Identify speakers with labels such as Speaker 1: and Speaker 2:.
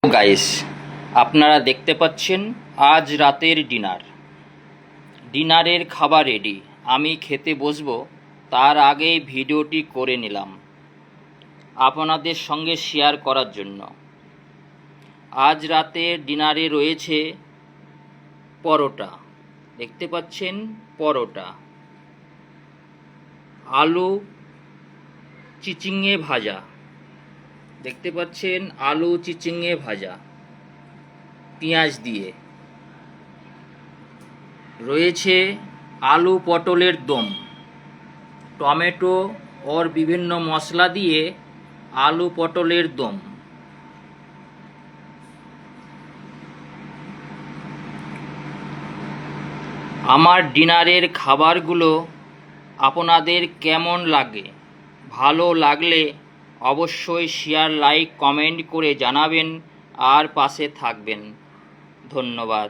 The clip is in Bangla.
Speaker 1: গাইস, আপনারা দেখতে পাচ্ছেন আজ রাতের ডিনারের খাবার রেডি। আমি খেতে বসবো তার আগেই ভিডিওটি করে নিলাম আপনাদের সঙ্গে শেয়ার করার জন্য। আজ রাতের ডিনারে রয়েছে পরোটা, দেখতে পাচ্ছেন পরোটা, আলু চিচিঙে ভাজা, দেখতে পাচ্ছেন আলু চিচিঙে ভাজা পেঁয়াজ দিয়ে, রয়েছে আলু পটলের দম, টমেটো और বিভিন্ন মশলা দিয়ে আলু পটলের দম। আমার ডিনারের খাবারগুলো আপনাদের কেমন লাগে? ভালো লাগলে অবশ্যই শেয়ার, লাইক, কমেন্ট করে জানাবেন আর পাশে থাকবেন। ধন্যবাদ।